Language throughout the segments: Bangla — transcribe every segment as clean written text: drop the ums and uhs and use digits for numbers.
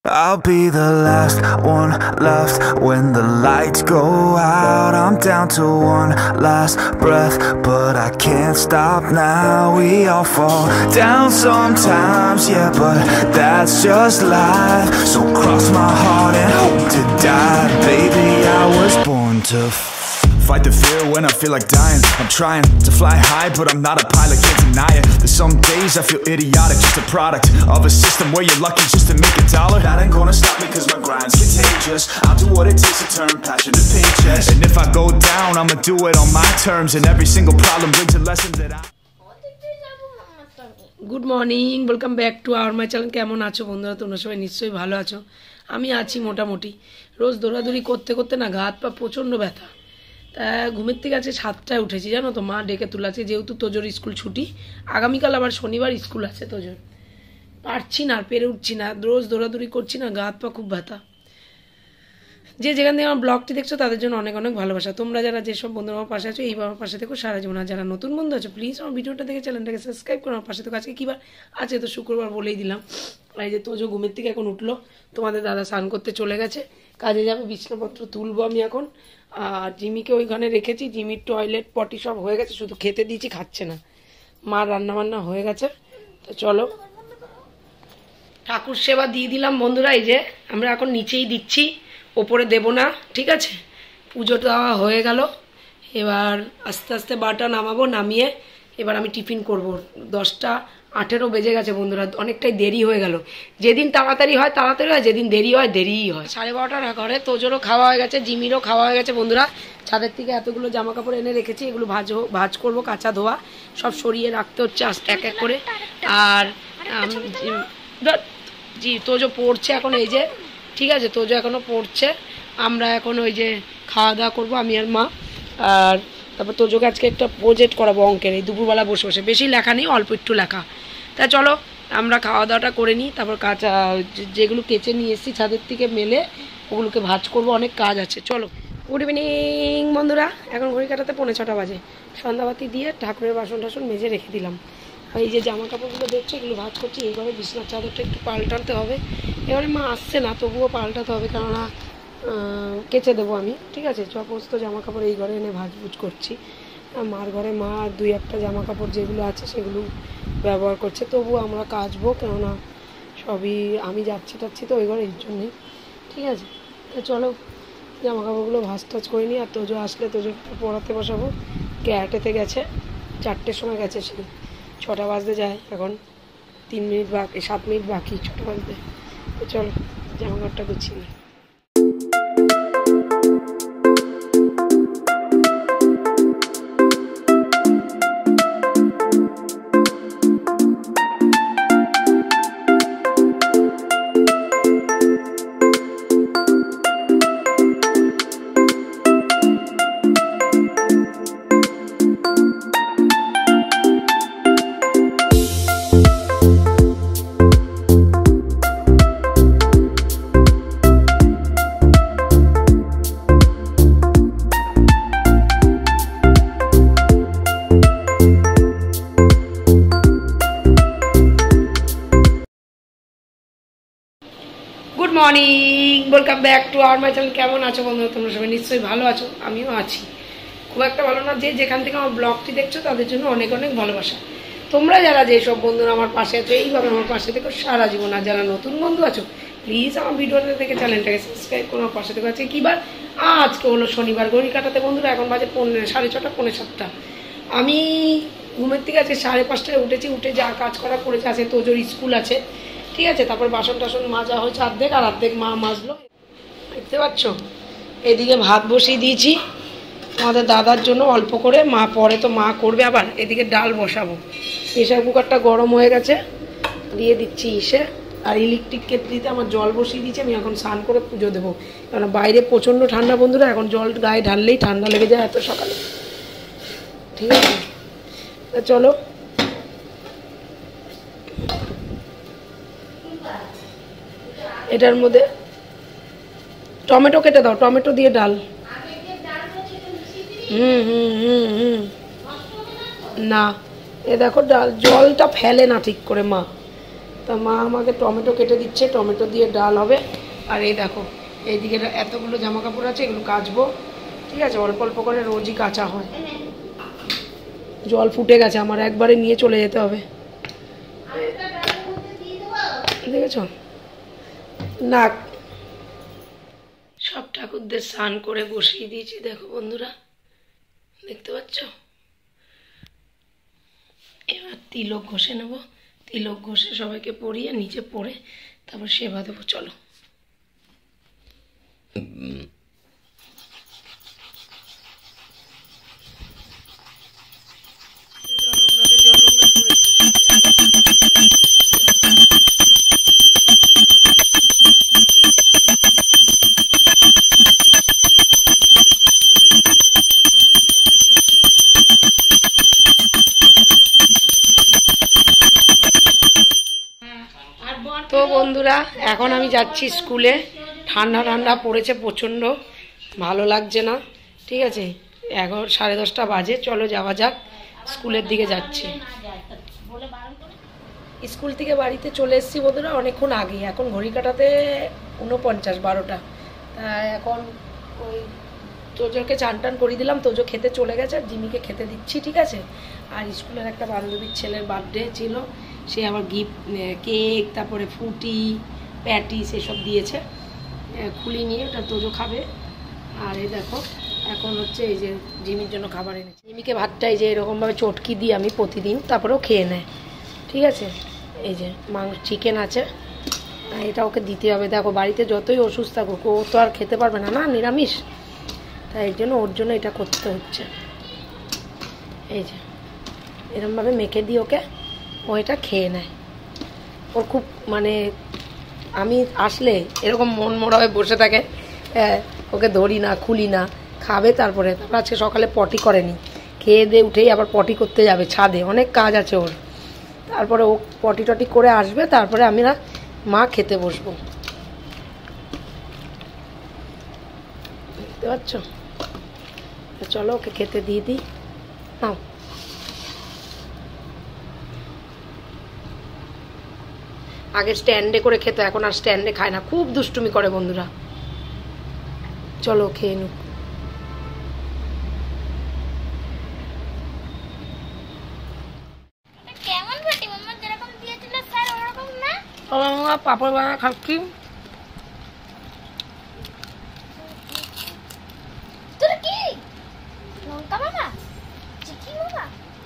I'll be the last one left when the lights go out. I'm down to one last breath, but I can't stop now. We all fall down sometimes, yeah, but that's just life. So cross my heart and hope to die. Baby, I was born to fight the fear when I feel like dying. I'm trying to fly high, but I'm not a pilot, can't deny it. There's some days I feel idiotic, just a product of a system where you're lucky just to make $1. That ain't gonna stop me cause my grind's contagious. I'll do what it takes to turn passion to paychecks. And if I go down, I'ma do it on my terms. And every single problem brings a lesson that I... good morning, welcome back to our my channel. কেমন আছো বন্ধুরা? তোমরা সবাই নিশ্চয়ই ভালো আছো। আমি আছি মোটামুটি। রোজ দৌড়াদৌড়ি করতে করতে না গা হাত পা প্রচণ্ড ব্যথা। তা ঘুমের থেকে আছে 7টায় উঠেছি, জানো তো, মা ডেকে তুলেছে যেহেতু তোজোর স্কুল ছুটি। আগামীকাল আবার শনিবার স্কুল আছে তোজোর। পারছি না, আর পেরে উঠছি না, রোজ দৌড়াদৌড়ি করছি না, গা হাত পা খুব ব্যথা। যে যেখান থেকে আমার ব্লগটি দেখছো তাদের জন্য অনেক অনেক ভালোবাসা। তোমরা যারা যেসব বন্ধুরা আমার পাশে আছো এইভাবে আমার পাশে থেকো সারা জীবন। আর যারা নতুন বন্ধু আছো প্লিজ আমার ভিডিওটা দেখে চ্যানেলটাকে সাবস্ক্রাইব করো, আমার পাশে থেকো। আজকে কী বার আছে? তো শুক্রবার বলেই দিলাম। এই যে তোজো ঘুমের থেকে এখন উঠলো, তোমাদের দাদা স্নান করতে চলে গেছে, কাজে যাবে, বিছনাপত্র তুলবো আমি এখন। আর জিমিকে ওইখানে রেখেছি, জিমির টয়লেট পটি সব হয়ে গেছে, শুধু খেতে দিয়েছি, খাচ্ছে না। মার রান্নাবান্না হয়ে গেছে। তো চলো ঠাকুর সেবা দিয়ে দিলাম বন্ধুরা। এই যে আমরা এখন নিচেই দিচ্ছি, ওপরে দেব না, ঠিক আছে। পুজো দেওয়া হয়ে গেল, এবার আস্তে আস্তে বাটা নামাবো, নামিয়ে এবার আমি টিফিন করব। 10টা 18 বেজে গেছে বন্ধুরা, অনেকটাই দেরি হয়ে গেল। যেদিন তাড়াতাড়ি হয় তাড়াতাড়ি হয়, যেদিন দেরি হয় দেরিই হয়। 12:30টার ঘরে তোজোরও খাওয়া হয়ে গেছে, জিমিরও খাওয়া হয়ে গেছে বন্ধুরা। ছাদের থেকে এতগুলো জামা কাপড় এনে রেখেছি, এগুলো ভাজ করবো, কাঁচা ধোয়া সব সরিয়ে রাখতে হচ্ছে এক এক করে। আর জি তোজো পড়ছে এখন, এই যে ঠিক আছে, তোজো এখনও পড়ছে। আমরা এখন ওই যে খাওয়া দাওয়া করবো আমি আর মা। আর তারপর তোজোকে আজকে একটা প্রজেক্ট করাবো অঙ্কের, এই দুপুরবেলা বসে বসে, বেশি লেখা নেই, অল্প একটু লেখা। তা চলো আমরা খাওয়া দাওয়াটা করে নিই, তারপর কাঁচা যেগুলো কেচে নিয়ে এসেছি ছাদের থেকে মেলে ওগুলোকে ভাজ করবো, অনেক কাজ আছে। চলো গুড ইভিনিং বন্ধুরা। এখন ঘড়ি কাটাতে 5:45 বাজে। সন্ধ্যাবাতি দিয়ে ঠাকুরের বাসন টাসন মেজে রেখে দিলাম। এই যে জামা কাপড়গুলো দেখছো এগুলো ভাজ করছি। এইভাবে বিছনার চাদরটা একটু পাল্টাতে হবে। এবারে মা আসছে না, তবুও পাল্টাতে হবে, কেননা কেচে দেবো আমি, ঠিক আছে। সমস্ত জামা কাপড় এই ঘরে এনে ভাজভুজ করছি। মার ঘরে মা 2-1টা জামা কাপড় যেগুলো আছে সেগুলো ব্যবহার করছে, তবুও আমরা কাচবো, কেননা সবই আমি যাচ্ছি তো ওই ঘরে, এর জন্যই, ঠিক আছে। তো চলো জামা কাপড়গুলো ভাজ টাজ করে নিই। আর তোজো আসলে তোজো পড়াতে বসাবো। ক্যারাটেতে গেছে, 4টের সময় গেছে, সে 6টা বাজতে যায়, এখন 3 মিনিট বাকি, 7 মিনিট বাকি 6টা বাজতে। তো চলো জামা কাপড়টা গুছিয়ে নিই। Good morning, welcome back to our my channel. কেমন আছো বন্ধুরা? তোমরা সবাই নিশ্চয়ই ভালো আছো, আমিও আছি। খুব একটা ভালো না, যে যেখান থেকে আমার ব্লগটি দেখছো তাদের জন্য অনেক অনেক ভালোবাসা। তোমরা যারা যেসব বন্ধুরা আমার পাশে আছো এইভাবে আমার পাশে থেকো সারা জীবন। আর যারা নতুন বন্ধু আছো প্লিজ আমার ভিডিওটা দেখে চ্যানেলটাকে সাবস্ক্রাইব করো, আমার পাশে থেকে আছে। কী বার? আজকে হলো শনিবার, ঘড়ি কাটাতে বন্ধুরা এখন বাজে 6:30 6:45। আমি ঘুমের থেকে আজকে 5:30টায় উঠেছি, উঠে যা কাজ করা করেছে, আছে তোজোর স্কুল আছে, ঠিক আছে। তারপর বাসন টাসন মাজা হয়েছে অর্ধেক, আর অর্ধেক মা মাজলো, দেখতে পাচ্ছ। এদিকে ভাত বসিয়ে দিয়েছি আমাদের দাদার জন্য অল্প করে, মা পরে তো মা করবে আবার। এদিকে ডাল বসাবো, প্রেশার কুকারটা গরম হয়ে গেছে, দিয়ে দিচ্ছি ইসে। আর ইলেকট্রিক কেটলিতে আমার জল বসিয়ে দিয়েছি, আমি এখন স্নান করে পুজো দেবো, কারণ বাইরে প্রচণ্ড ঠান্ডা বন্ধুরা। এখন জল গায়ে ঢাললেই ঠান্ডা লেগে যায় এত সকালে, ঠিক আছে। তা চলো এটার মধ্যে টমেটো কেটে দাও, টমেটো দিয়ে ডাল। না এ দেখো ডাল জলটা ফেলে না ঠিক করে মা, তা মা আমাকে টমেটো কেটে দিচ্ছে, টমেটো দিয়ে ডাল হবে। আর এই দেখো এইদিকে এতগুলো জামা কাপড় আছে, এগুলো কাচবো, ঠিক আছে? অল্প অল্প করে রোজই কাচা হয়। জল ফুটে গেছে আমার, একবারে নিয়ে চলে যেতে হবে, দেখেছ না? সব ঠাকুরদের স্নান করে বসিয়ে দিয়েছি, দেখো বন্ধুরা, দেখতে পাচ্ছ? এবার তিলক ঘষে নেব, তিলক ঘষে সবাইকে পরিয়ে নিচে পড়ে তারপর সেবা দেবো। চলো। তো বন্ধুরা এখন আমি যাচ্ছি স্কুলে। ঠান্ডা ঠান্ডা পড়েছে প্রচণ্ড, ভালো লাগছে না, ঠিক আছে? 10:30 বাজে, চলো যাওয়া যাক, স্কুলের দিকে যাচ্ছি। স্কুল থেকে বাড়িতে চলে এসেছি বন্ধুরা অনেকক্ষণ আগে, এখন ঘড়ি কাটাতে 49 12টা। এখন ওই তোজোকে চান টান করিয়ে দিলাম, তোজো খেতে চলে গেছে, আর জিমিকে খেতে দিচ্ছি, ঠিক আছে? আর স্কুলের একটা বান্ধবীর ছেলের বার্থডে ছিল, সে আবার গিফট কেক, তারপরে ফ্রুটি, প্যাটিস এসব দিয়েছে, খুলি নিয়ে ওটা তোজো খাবে। আর এই দেখো এখন হচ্ছে এই যে জিমির জন্য খাবার এনেছে। জিমিকে ভাতটা এই যে এরকমভাবে চটকি দিই আমি প্রতিদিন, তারপরেও খেয়ে নেয়, ঠিক আছে? এই যে চিকেন আছে, এটা ওকে দিতে হবে। দেখো বাড়িতে যতই অসুস্থ থাকুক, ও তো আর খেতে পারবে না, না নিরামিষ, তাই এর জন্য ওর জন্য এটা করতে হচ্ছে। এই যে এরকমভাবে মেখে দিই ওকে, ও এটা খেয়ে নেয়। ওর খুব মানে আমি আসলে এরকম মন মরা হয়ে বসে থাকে, ওকে ধরি না, খুলি না, খাবে। তারপরে আজকে সকালে পটি করেনি, খেয়ে দিয়ে উঠেই আবার পটি করতে যাবে ছাদে, অনেক কাজ আছে ওর। তারপরে ও পটি টটি করে আসবে, তারপরে আমি না মা খেতে বসবো, দেখতে পাচ্ছ? চলো ওকে খেতে দিয়ে দিই। নাও। আগে স্ট্যান্ডে করে খেতো, এখন আর স্ট্যান্ডে খায় না, খুব দুষ্টুমি করে বন্ধুরা। চলো খেয়ে নুক। পাপড় বানা খাচ্ছি।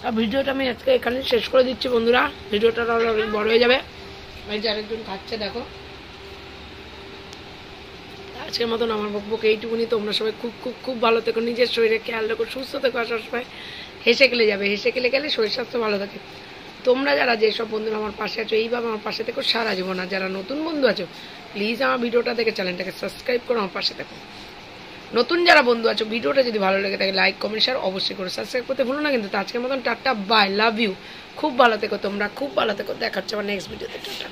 আর ভিডিওটা আমি আজকে এখানে শেষ করে দিচ্ছি বন্ধুরা, ভিডিওটা অনেক বড় হয়ে যাবে। আরেকজন খাচ্ছে দেখো। আজকের মতন আমার বকবক এইটুকুনি। তোমরা সবাই খুব খুব খুব ভালো থেকো, নিজের শরীরে খেয়াল রাখো, সুস্থ থেকো। আর সবসময় হেসে খেলে যাবে, হেসে খেলে গেলে শরীর স্বাস্থ্য ভালো থাকে। তোমরা যারা যেসব বন্ধুরা আমার পাশে আছো, এইভাবে আমার পাশে থেকো সারা জীবন। আর যারা নতুন বন্ধু আছো, প্লিজ আমার ভিডিওটা দেখে চ্যানেলটাকে সাবস্ক্রাইব করো, আমার পাশে থেকো। নতুন যারা বন্ধু আছো, ভিডিওটা যদি ভালো লেগে থাকে লাইক কমেন্ট শেয়ার অবশ্যই করো, সাবস্ক্রাইব করতে ভুলো না কিন্তু। আজকের মতন টাটা, বাই, লাভ ইউ, খুব ভালো থেকো তোমরা, খুব ভালো থেকো। দেখা হচ্ছে আমার নেক্সট ভিডিওতে। টাটা।